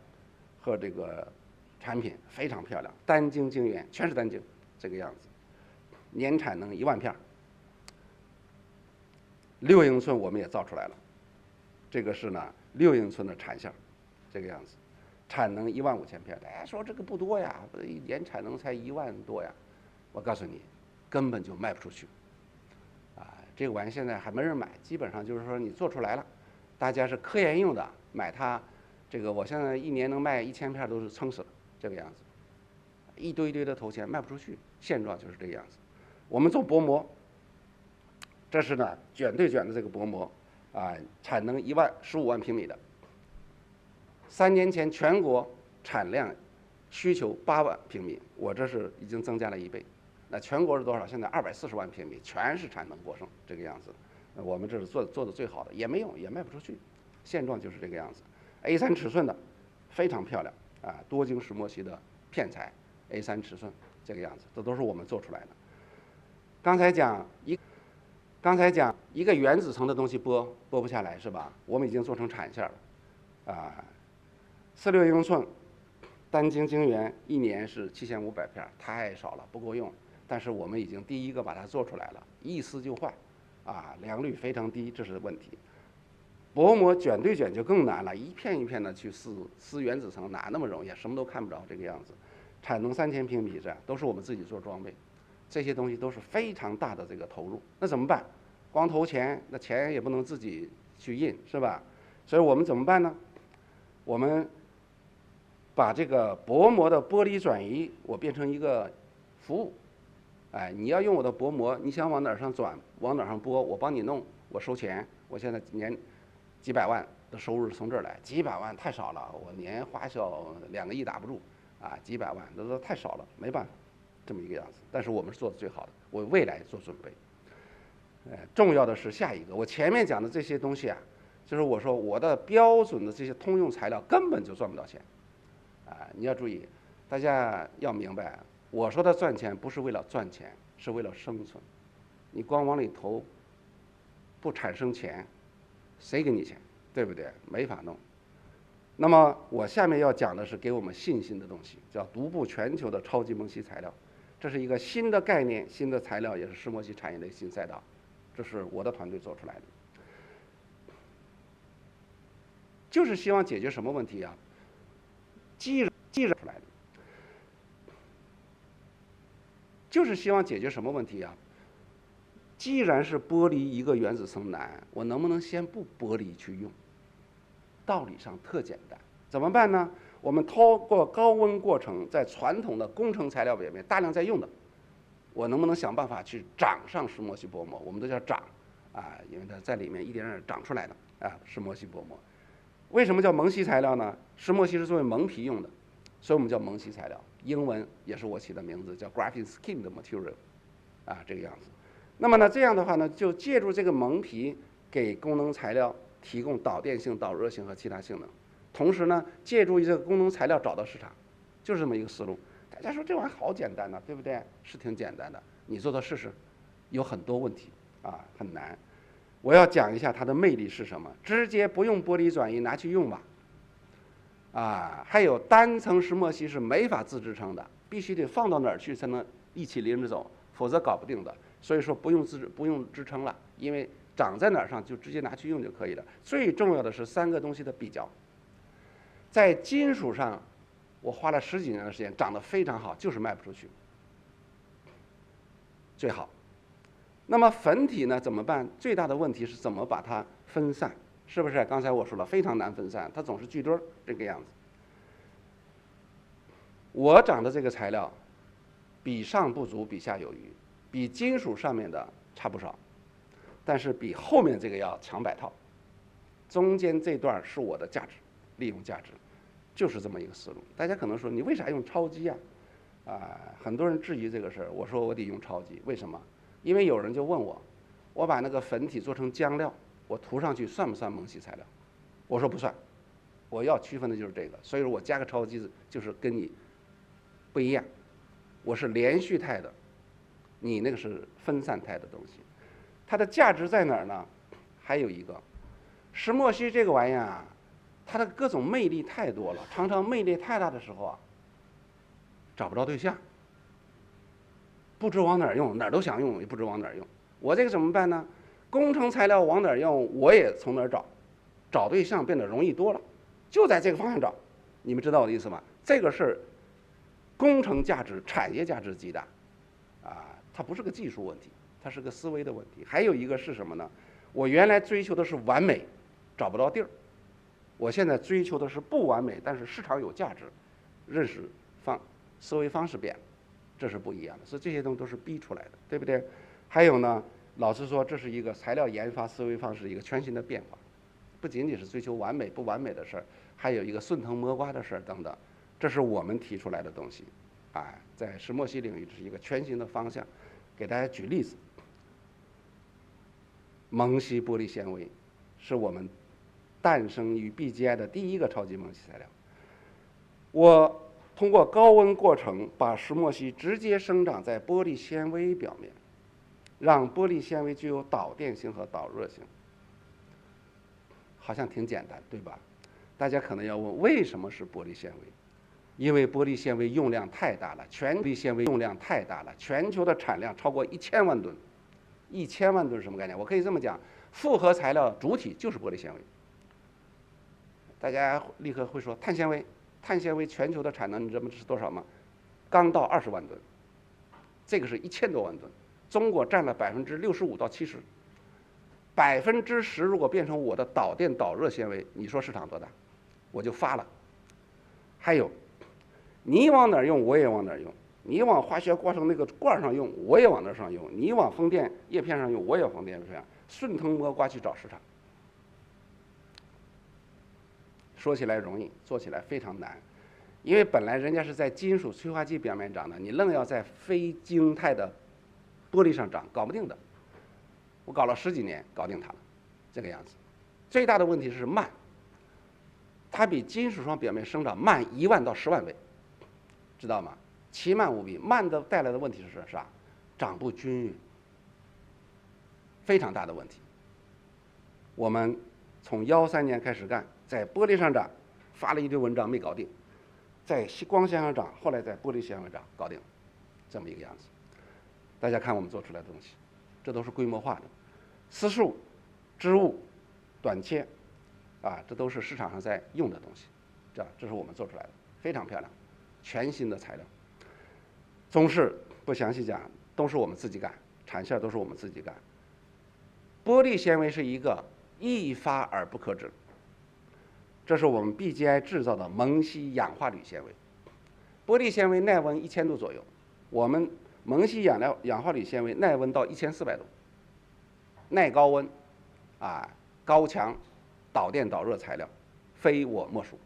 和这个产品，非常漂亮，单晶晶圆全是单晶，这个样子，年产能1万片，6英寸我们也造出来了。这个是呢6英寸的产线，这个样子，产能15000片。大家说这个不多呀，年产能才1万多呀。我告诉你，根本就卖不出去。这个玩意现在还没人买，基本上就是说你做出来了，大家是科研用的，买它，这个我现在1年能卖1000片都是撑死了，这个样子，一堆堆的投钱卖不出去，现状就是这个样子。我们做薄膜，这是呢卷对卷的这个薄膜。产能15万平米的，3年前全国产量需求8万平米，我这是已经增加了1倍。那全国是多少？现在240万平米，全是产能过剩，这个样子。我们这是做的最好的，也没用，也卖不出去，现状就是这个样子。A3 尺寸的，非常漂亮多晶石墨烯的片材 ，A3 尺寸这个样子，这都是我们做出来的。刚才讲一个原子层的东西剥不下来是吧？我们已经做成产线了，46英寸单晶晶圆1年是7500片，太少了，不够用。但是我们已经第一个把它做出来了，一撕就坏，良率非常低，这是问题。薄膜卷对卷就更难了，一片一片的去撕原子层，哪那么容易？什么都看不着这个样子。产能3000平米这都是我们自己做装备。这些东西都是非常大的这个投入，那怎么办？光投钱，那钱也不能自己去印，是吧？所以我们怎么办呢？我们把这个薄膜的玻璃转移，我变成一个服务。你要用我的薄膜，你想往哪儿上转，往哪儿上拨，我帮你弄，我收钱。我现在年几百万的收入从这儿来，几百万太少了，我年花销2个亿打不住几百万，这都太少了，没办法。这么一个样子。但是我们是做的最好的，为未来做准备。重要的是下一个，我前面讲的这些东西啊，就是我说我的标准的这些通用材料根本就赚不到钱，你要注意，大家要明白，我说的赚钱不是为了赚钱，是为了生存。你光往里投，不产生钱，谁给你钱？对不对？没法弄。那么我下面要讲的是给我们信心的东西，叫独步全球的超级蒙烯材料。这是一个新的概念，新的材料，也是石墨烯产业的新赛道。这是我的团队做出来的，就是希望解决什么问题啊？记着出来的，就是希望解决什么问题啊？既然是剥离一个原子层难，我能不能先不剥离去用？道理上特简单，怎么办呢？我们通过高温过程，在传统的工程材料表面大量在用的，我能不能想办法去长上石墨烯薄膜？我们都叫长，因为它在里面一点点长出来的石墨烯薄膜。为什么叫蒙烯材料呢？石墨烯是作为蒙皮用的，所以我们叫蒙烯材料。英文也是我起的名字，叫 graphene skin 的 material，这个样子。那么呢，这样的话呢，就借助这个蒙皮给功能材料提供导电性、导热性和其他性能，同时呢，借助这个功能材料找到市场，就是这么一个思路。大家说这玩意儿好简单呐，对不对？是挺简单的，你做到试试，有很多问题很难。我要讲一下它的魅力是什么，直接不用玻璃转移拿去用吧。还有单层石墨烯是没法自支撑的，必须得放到哪儿去才能一起拎着走，否则搞不定的。所以说不用支撑了，因为长在哪儿上就直接拿去用就可以了。最重要的是3个东西的比较，在金属上，我花了10几年的时间，长得非常好，就是卖不出去，最好。那么粉体呢怎么办？最大的问题是怎么把它分散，是不是？刚才我说了，非常难分散，它总是聚堆儿这个样子。我长的这个材料，比上不足，比下有余，比金属上面的差不少，但是比后面这个要强100套。中间这段是我的价值，利用价值，就是这么一个思路。大家可能说，你为啥用超级很多人质疑这个事儿，我说我得用超级，为什么？因为有人就问我，我把那个粉体做成浆料，我涂上去算不算蒙烯材料？我说不算，我要区分的就是这个，所以说我加个超级就是跟你不一样，我是连续态的，你那个是分散态的东西。它的价值在哪儿呢？还有一个，石墨烯这个玩意儿它的各种魅力太多了，常常魅力太大的时候找不着对象，不知往哪儿用，哪儿都想用，也不知往哪儿用。我这个怎么办呢？工程材料往哪儿用，我也从哪儿找，找对象变得容易多了，就在这个方向找。你们知道我的意思吗？这个是工程价值、产业价值极大，它不是个技术问题，它是个思维的问题。还有一个是什么呢？我原来追求的是完美，找不到地儿。我现在追求的是不完美，但是市场有价值，认识思维方式变了。这是不一样的，所以这些东西都是逼出来的，对不对？还有呢，老实说，这是一个材料研发思维方式一个全新的变化，不仅仅是追求完美不完美的事儿，还有一个顺藤摸瓜的事儿等等，这是我们提出来的东西，在石墨烯领域这是一个全新的方向。给大家举例子，蒙烯玻璃纤维是我们诞生于 BGI 的第一个超级蒙烯材料，我通过高温过程，把石墨烯直接生长在玻璃纤维表面，让玻璃纤维具有导电性和导热性。好像挺简单，对吧？大家可能要问，为什么是玻璃纤维？因为玻璃纤维用量太大了，玻璃纤维用量太大了，全球的产量超过1000万吨。1000万吨是什么概念？我可以这么讲，复合材料主体就是玻璃纤维。大家立刻会说碳纤维。碳纤维全球的产能，你知道是多少吗？刚到20万吨，这个是1000多万吨，中国占了65%到70%。10%如果变成我的导电导热纤维，你说市场多大？我就发了。还有，你往哪儿用，我也往哪儿用；你往化学过程那个罐上用，我也往那上用；你往风电叶片上用，我也往风电叶片上，顺藤摸瓜去找市场。说起来容易，做起来非常难。因为本来人家是在金属催化剂表面长的，你愣要在非晶态的玻璃上长，搞不定的。我搞了10几年，搞定它了，这个样子。最大的问题是慢，它比金属霜表面生长慢1万到10万倍，知道吗？奇慢无比。慢的带来的问题是啥？长不均匀，非常大的问题。我们从13年开始干，在玻璃上长，发了一堆文章没搞定。在光纤上长，后来在玻璃纤上长，搞定，这么一个样子。大家看我们做出来的东西，这都是规模化的，丝束、织物、短切，这都是市场上在用的东西，这是我们做出来的，非常漂亮，全新的材料。中饰不详细讲，都是我们自己干，产线都是我们自己干。玻璃纤维是一个易发而不可止。这是我们 BGI 制造的蒙烯氧化铝纤维，玻璃纤维耐温1000度左右，我们蒙烯氧化铝纤维耐温到1400度，耐高温，高强，导电导热材料，非我莫属。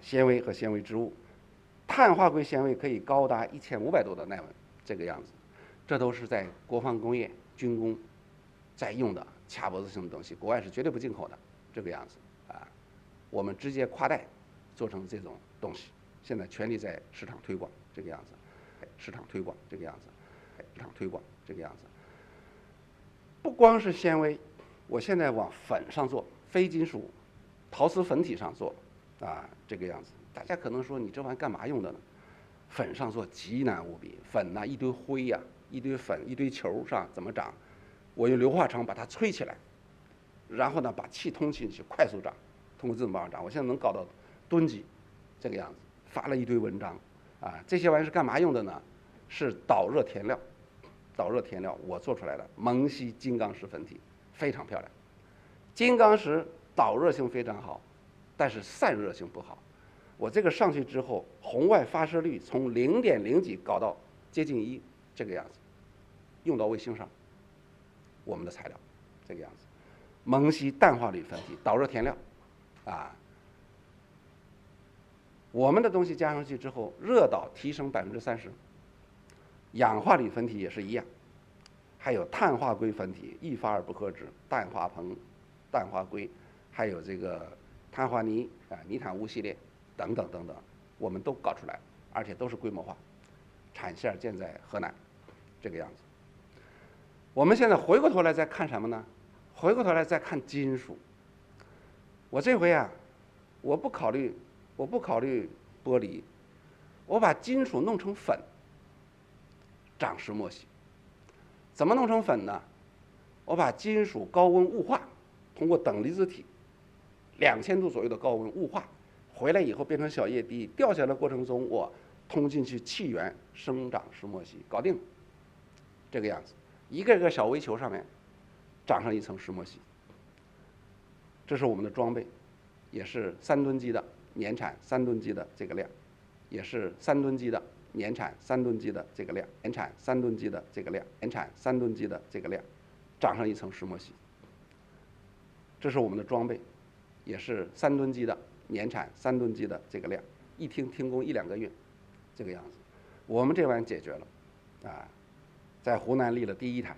纤维和纤维织物，碳化硅纤维可以高达1500度的耐温，这个样子，这都是在国防工业、军工在用的卡脖子性的东西，国外是绝对不进口的，这个样子。我们直接跨代做成这种东西，现在全力在市场推广，这个样子，市场推广这个样子，市场推广这个样子。不光是纤维，我现在往粉上做，非金属陶瓷粉体上做，这个样子。大家可能说你这玩意干嘛用的呢？粉上做极难无比，粉一堆灰一堆粉一堆球上怎么长？我用硫化厂把它吹起来，然后呢把气通进去，快速长。通过这种方法长，我现在能搞到吨级，这个样子，发了一堆文章，这些玩意是干嘛用的呢？是导热填料，导热填料我做出来的蒙烯金刚石粉体，非常漂亮。金刚石导热性非常好，但是散热性不好。我这个上去之后，红外发射率从0.0几搞到接近1，这个样子，用到卫星上，我们的材料，这个样子，蒙烯氮化铝粉体导热填料。我们的东西加上去之后，热导提升30%，氧化铝粉体也是一样，还有碳化硅粉体易发而不可止，氮化硼、氮化硅，还有这个碳化泥泥坦钨系列等等等等，我们都搞出来，而且都是规模化，产线建在河南，这个样子。我们现在回过头来再看什么呢？回过头来再看金属。我这回我不考虑玻璃，我把金属弄成粉，长石墨烯。怎么弄成粉呢？我把金属高温雾化，通过等离子体2000度左右的高温雾化，回来以后变成小液滴，掉下来的过程中我通进去气源生长石墨烯，搞定。这个样子，一个个小微球上面长上一层石墨烯。这是我们的装备，也是3吨机的年产3吨机的这个量，也是3吨机的年产3吨机的这个量，年产3吨机的这个量，年产3吨机的这个量，长上一层石墨烯。这是我们的装备，也是3吨机的年产3吨机的这个量，停工1-2个月，这个样子。我们这玩意解决了，在湖南立了第1台，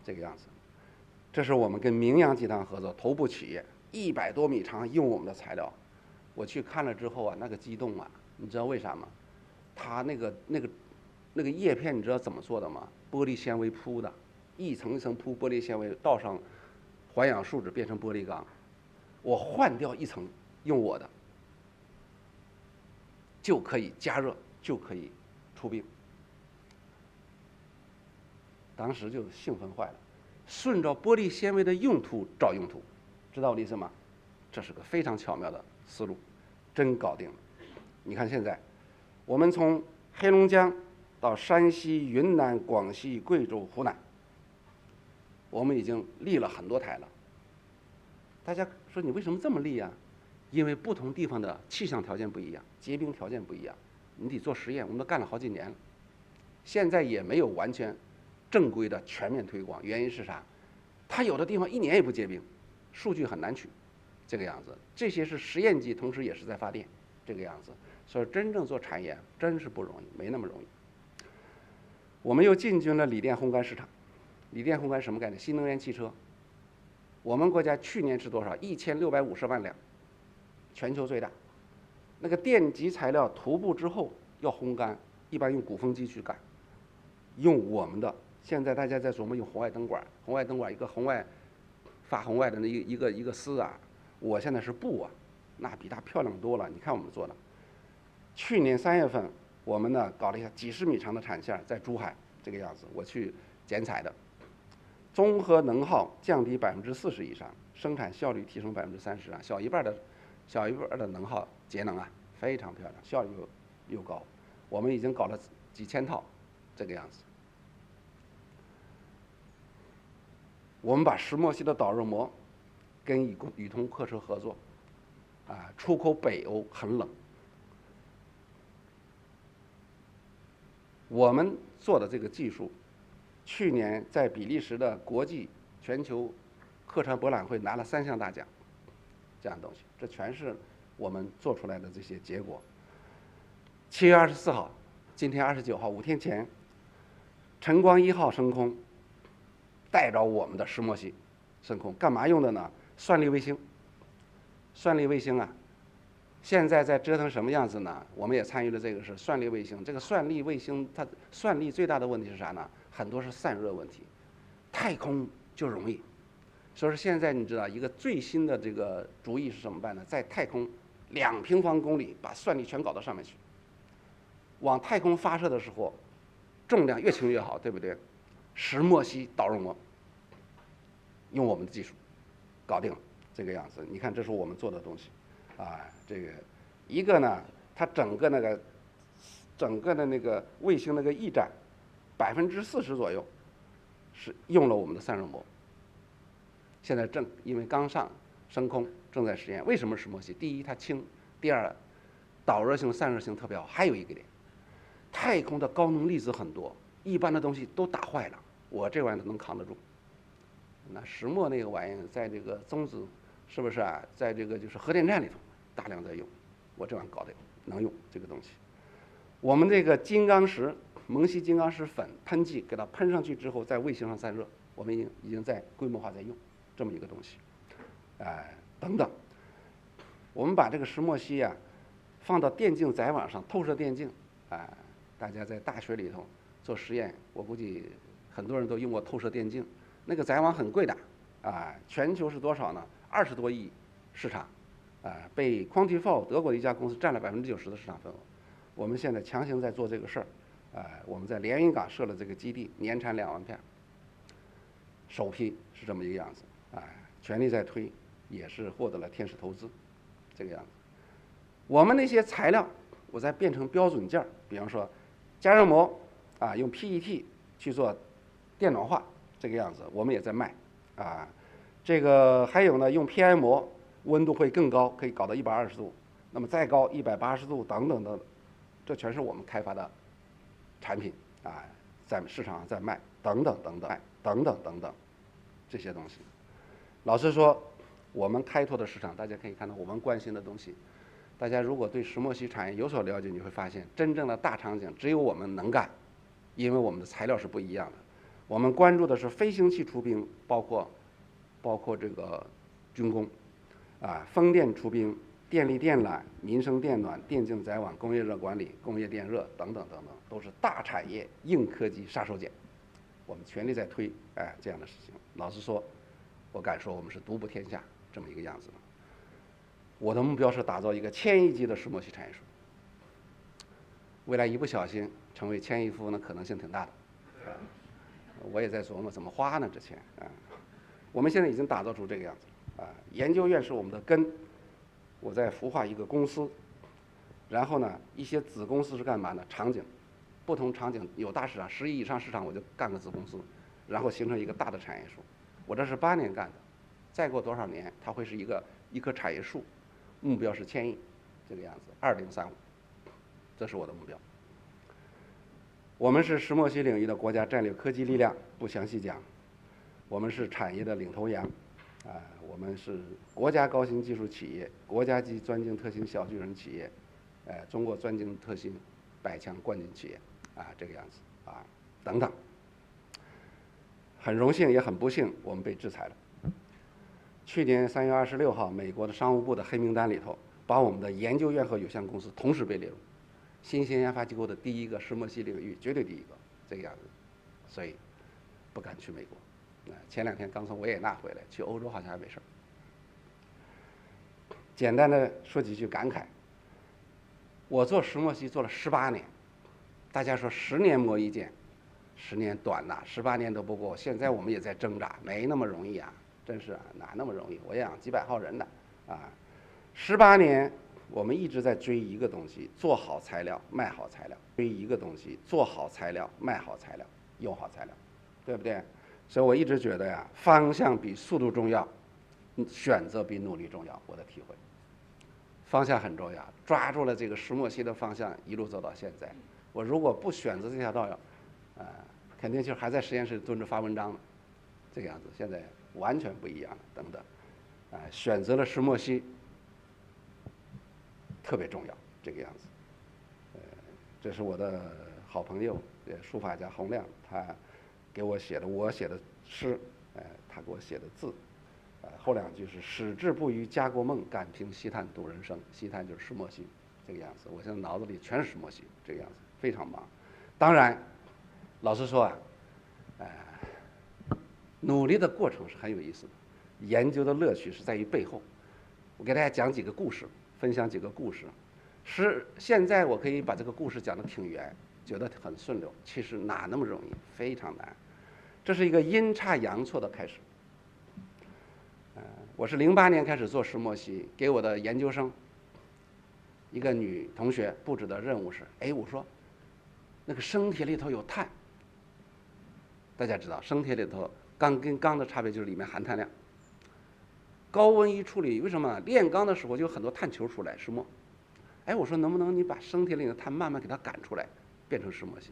这个样子。这是我们跟明阳集团合作，头部企业。100多米长，用我们的材料，我去看了之后那个激动你知道为啥吗？它那个叶片你知道怎么做的吗？玻璃纤维铺的，一层一层铺玻璃纤维，倒上环氧树脂变成玻璃钢，我换掉一层用我的，就可以加热，就可以出冰。当时就兴奋坏了，顺着玻璃纤维的用途找用途。知道我的意思吗？这是个非常巧妙的思路，真搞定了。你看现在，我们从黑龙江到山西、云南、广西、贵州、湖南，我们已经立了很多台了。大家说你为什么这么立啊？因为不同地方的气象条件不一样，结冰条件不一样，你得做实验。我们都干了好几年了，现在也没有完全正规的全面推广。原因是啥？它有的地方1年也不结冰。数据很难取，这个样子。这些是实验机，同时也是在发电，这个样子。所以真正做产业真是不容易，没那么容易。我们又进军了锂电烘干市场。锂电烘干什么概念？新能源汽车。我们国家去年是多少？1650万辆，全球最大。那个电极材料涂布之后要烘干，一般用鼓风机去干，用我们的。现在大家在琢磨用红外灯管，红外灯管一个红外发红外的那一个丝啊，我现在是布啊，那比它漂亮多了。你看我们做的，去年3月份我们呢搞了一下几十米长的产线，在珠海这个样子，我去剪彩的，综合能耗降低40%以上，生产效率提升30%啊，小一半的能耗节能啊，非常漂亮，效率又高。我们已经搞了几千套，这个样子。我们把石墨烯的导热膜跟宇通客车合作，啊，出口北欧很冷。我们做的这个技术，去年在比利时的国际全球客船博览会拿了3项大奖，这样的东西，这全是我们做出来的这些结果。7月24号，今天29号，5天前，晨光1号升空，带着我们的石墨烯升空，干嘛用的呢？算力卫星。算力卫星啊，现在在折腾什么样子呢？我们也参与了这个是算力卫星。这个算力卫星它算力最大的问题是啥呢？很多是散热问题，太空就容易。所以说现在你知道一个最新的这个主意是怎么办呢？在太空2平方公里把算力全搞到上面去，往太空发射的时候，重量越轻越好，对不对？石墨烯导热膜，用我们的技术搞定了这个样子。你看，这是我们做的东西，啊，这个一个呢，它整个的那个卫星那个翼展40%左右是用了我们的散热膜。现在因为刚升空，正在实验。为什么石墨烯？第一，它轻；第二，导热性、散热性特别好。还有一个点，太空的高能粒子很多，一般的东西都打坏了，我这玩意儿能扛得住。那石墨那个玩意儿，在这个中子是不是啊？在这个就是核电站里头大量在用，我这玩意儿搞的能用这个东西。我们这个金刚石锰烯金刚石粉喷剂给它喷上去之后，在卫星上散热，我们已经在规模化在用这么一个东西，等等。我们把这个石墨烯啊放到电竞载网上，透射电竞，大家在大学里头做实验，我估计很多人都用过透射电竞。那个载网很贵的，全球是多少呢？20多亿市场，被 Quantified 德国的一家公司占了90%的市场份额。我们现在强行在做这个事儿，我们在连云港设了这个基地，年产2万片，首批是这么一个样子，全力在推，也是获得了天使投资，这个样子。我们那些材料，我再变成标准件儿，比方说加热膜，用 PET 去做电暖化，这个样子，我们也在卖，这个还有呢，用 PI 膜，温度会更高，可以搞到120度，那么再高180度等等的，这全是我们开发的产品，在市场上在卖，等等这些东西。老实说，我们开拓的市场，大家可以看到我们关心的东西。大家如果对石墨烯产业有所了解，你会发现真正的大场景只有我们能干，因为我们的材料是不一样的。我们关注的是飞行器出兵，包括这个军工，风电出兵、电力电缆、民生电暖、电竞载网、工业热管理、工业电热等等，都是大产业硬科技杀手锏。我们全力在推这样的事情。老实说，我敢说我们是独步天下这么一个样子的。我的目标是打造一个1000亿级的石墨烯产业树。未来一不小心成为1000亿富翁的可能性挺大的。我也在琢磨怎么花呢这钱我们现在已经打造出这个样子研究院是我们的根，我在孵化一个公司，然后呢一些子公司是干嘛呢？场景，不同场景有大市场10亿以上市场我就干个子公司，然后形成一个大的产业树。我这是8年干的，再过多少年它会是一棵产业树，目标是1000亿这个样子，2035，这是我的目标。我们是石墨烯领域的国家战略科技力量，不详细讲。我们是产业的领头羊，我们是国家高新技术企业、国家级专精特新小巨人企业，中国专精特新100强冠军企业这个样子等等。很荣幸也很不幸，我们被制裁了。去年3月26号，美国的商务部的黑名单里头，把我们的研究院和有限公司同时被列入新型研发机构的第1个石墨烯领域，绝对第1个这个样子，所以不敢去美国。前2天刚从维也纳回来，去欧洲好像还没事儿。简单的说几句感慨，我做石墨烯做了18年，大家说10年磨一剑，10年短呐，18年都不过。现在我们也在挣扎，没那么容易真是哪那么容易？我养几百号人的18年，我们一直在追一个东西，做好材料，卖好材料；追一个东西，做好材料，卖好材料，用好材料，对不对？所以我一直觉得方向比速度重要，选择比努力重要。我的体会，方向很重要，抓住了这个石墨烯的方向，一路走到现在。我如果不选择这条道肯定就还在实验室蹲着发文章呢，这个样子。现在完全不一样了，等等，选择了石墨烯，特别重要，这个样子。这是我的好朋友，书法家洪亮，他给我写的我写的诗，他给我写的字，后2句是矢志不渝家国梦，敢凭西炭度人生。西炭就是石墨烯，这个样子。我现在脑子里全是石墨烯，这个样子，非常忙。当然，老实说努力的过程是很有意思的，研究的乐趣是在于背后。我给大家讲几个故事，分享几个故事。现在我可以把这个故事讲得挺圆，觉得很顺溜，其实哪那么容易，非常难。这是一个阴差阳错的开始。我是08年开始做石墨烯，给我的研究生一个女同学布置的任务是，我说那个生铁里头有碳，大家知道生铁里头钢跟钢的差别就是里面含碳量。高温一处理，为什么炼钢的时候就有很多碳球出来，石墨。我说能不能你把生铁里的碳慢慢给它赶出来，变成石墨烯？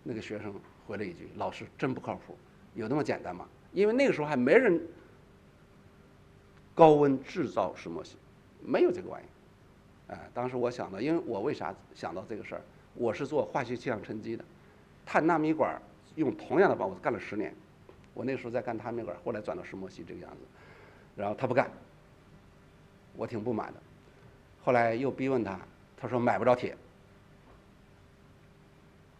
那个学生回了一句：“老师真不靠谱，有那么简单吗？”因为那个时候还没人高温制造石墨烯，没有这个玩意。当时我想到，因为我为啥想到这个事儿？我是做化学气象沉积的，碳纳米管用同样的方法干了10年。我那时候在干碳纳米管，后来转到石墨烯这个样子，然后他不干，我挺不满的。后来又逼问他，他说买不着铁。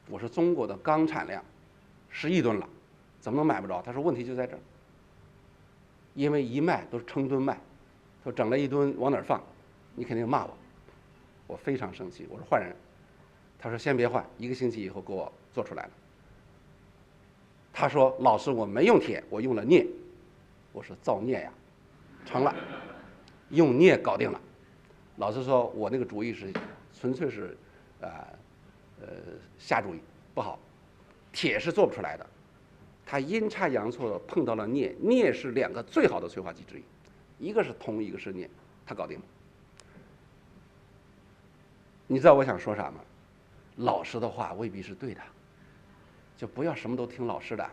我说中国的钢产量10亿吨了，怎么能买不着？他说问题就在这儿，因为一卖都是称吨卖，说整了1吨往哪儿放？你肯定骂我，我非常生气，我说换人。他说先别换，1个星期以后给我做出来了。他说老师我没用铁，我用了镍。我说造镍呀，成了，用镍搞定了。老师说我那个主意是纯粹是瞎主意，不好，铁是做不出来的。他阴差阳错的碰到了镍，镍是2个最好的催化剂之一，一个是铜，一个是镍，他搞定了。你知道我想说啥吗？老师的话未必是对的，就不要什么都听老师的。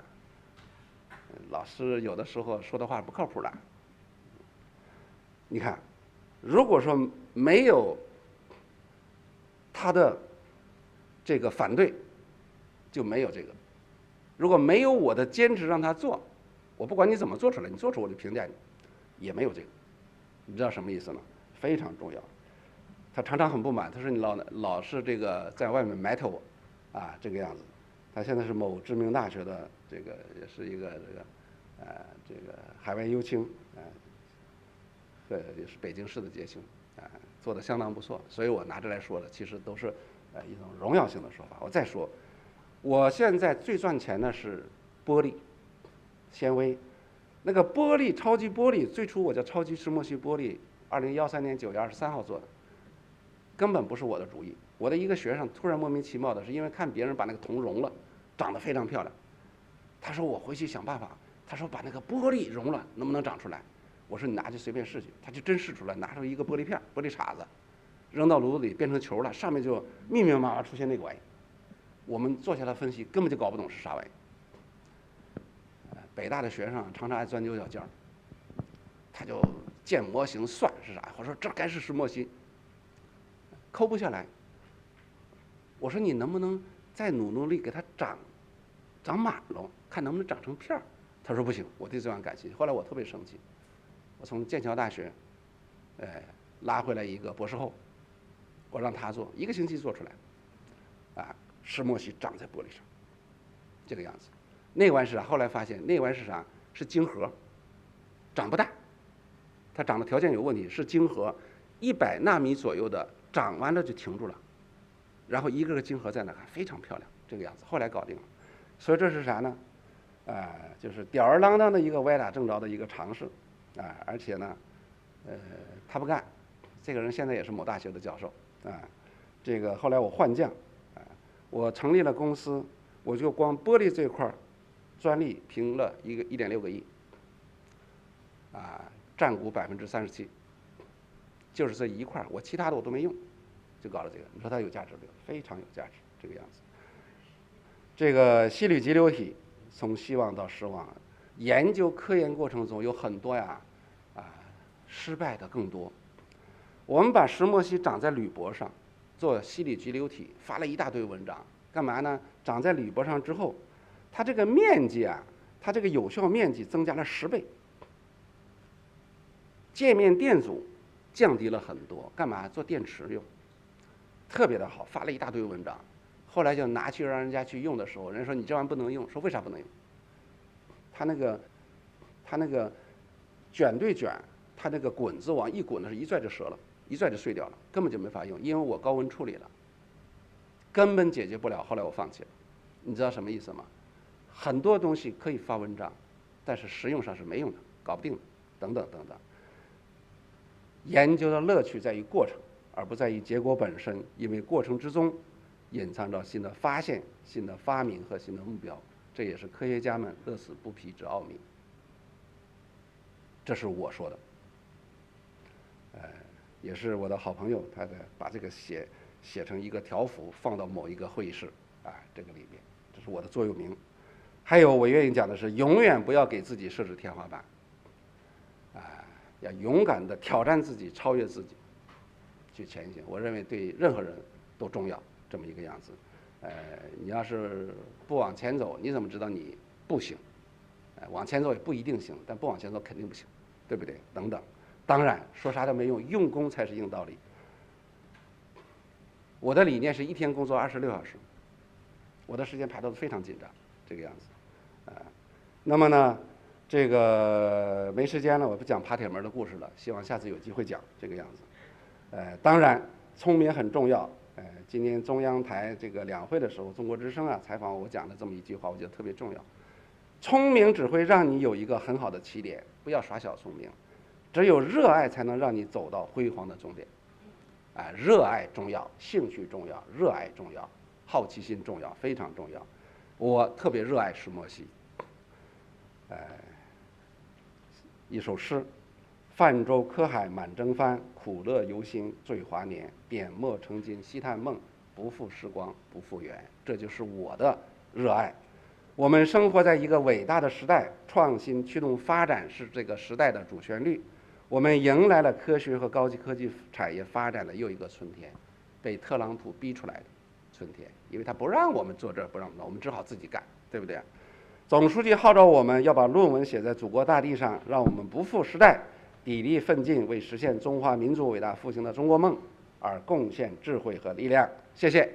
老师有的时候说的话不靠谱的。你看，如果说没有他的这个反对，就没有这个。如果没有我的坚持让他做，我不管你怎么做出来，你做出我就评价你，也没有这个。你知道什么意思吗？非常重要。他常常很不满，他说你老是这个在外面埋汰我，这个样子。他现在是某知名大学的这个也是一个这个海外优青，也是北京市的捷青，做得相当不错。所以我拿这来说的，其实都是一种荣耀性的说法。我再说，我现在最赚钱的是玻璃纤维，那个玻璃超级玻璃，最初我叫超级石墨烯玻璃，2013年9月23号做的。根本不是我的主意，我的一个学生突然莫名其妙的，是因为看别人把那个铜融了，长得非常漂亮，他说我回去想办法，他说把那个玻璃融了能不能长出来？我说你拿去随便试去，他就真试出来，拿出一个玻璃片、玻璃碴子，扔到炉子里变成球了，上面就密密麻麻出现那个玩意。我们坐下来分析，根本就搞不懂是啥玩意。北大的学生常常爱钻牛角尖，他就建模型算是啥，我说这该是石墨烯。抠不下来。我说你能不能再努力给它长满了，看能不能长成片儿。他说不行，我对这玩意感兴趣。后来我特别生气，我从剑桥大学，拉回来一个博士后，我让他做，1个星期做出来，石墨烯长在玻璃上，这个样子。内环是啥？后来发现内环是啥？是晶核，长不大，它长的条件有问题，是晶核，100纳米左右的，长完了就停住了，然后一个个晶核在那看，非常漂亮，这个样子。后来搞定了，所以这是啥呢？就是吊儿郎当的一个歪打正着的一个尝试，而且呢，他不干，这个人现在也是某大学的教授，这个后来我换将，我成立了公司，我就光玻璃这块专利评了1.6个亿，占股37%，就是这一块，我其他的我都没用，就搞了这个。你说它有价值没有？非常有价值，这个样子。这个硒铝集流体从希望到失望，研究科研过程中有很多失败的更多。我们把石墨烯长在铝箔上，做硒铝集流体，发了一大堆文章，干嘛呢？长在铝箔上之后，它这个面积它这个有效面积增加了10倍，界面电阻降低了很多，干嘛？做电池用，特别的好，发了一大堆文章。后来就拿去让人家去用的时候，人家说你这玩意不能用，说为啥不能用？它那个卷对卷，它那个滚子往一滚的是一拽就折了，一拽就碎掉了，根本就没法用，因为我高温处理了，根本解决不了。后来我放弃了，你知道什么意思吗？很多东西可以发文章，但是实用上是没用的，搞不定的，等等等等。研究的乐趣在于过程，而不在于结果本身，因为过程之中隐藏着新的发现、新的发明和新的目标，这也是科学家们乐此不疲之奥秘。这是我说的，也是我的好朋友，他把这个写成一个条幅，放到某一个会议室，这个里面，这是我的座右铭。还有我愿意讲的是，永远不要给自己设置天花板，要勇敢地挑战自己，超越自己，去前行。我认为对任何人都重要，这么一个样子。你要是不往前走，你怎么知道你不行？往前走也不一定行，但不往前走肯定不行，对不对？等等。当然说啥都没用，用功才是硬道理。我的理念是1天工作26小时，我的时间排得非常紧张，这个样子。那么呢，这个没时间了，我不讲爬铁门的故事了，希望下次有机会讲这个样子。当然聪明很重要。今天中央台这个两会的时候，中国之声采访我讲了这么一句话，我觉得特别重要。聪明只会让你有一个很好的起点，不要耍小聪明。只有热爱才能让你走到辉煌的终点。热爱重要，兴趣重要，热爱重要，好奇心重要，非常重要。我特别热爱石墨烯。一首诗：泛舟科海满征帆，苦乐游心醉华年。点墨成金西叹梦，不负时光不负缘。这就是我的热爱。我们生活在一个伟大的时代，创新驱动发展是这个时代的主旋律。我们迎来了科学和高级科技产业发展的又一个春天，被特朗普逼出来的春天，因为他不让我们做这，不让我们只好自己干，对不对？总书记号召我们要把论文写在祖国大地上，让我们不负时代，砥砺奋进，为实现中华民族伟大复兴的中国梦而贡献智慧和力量。谢谢。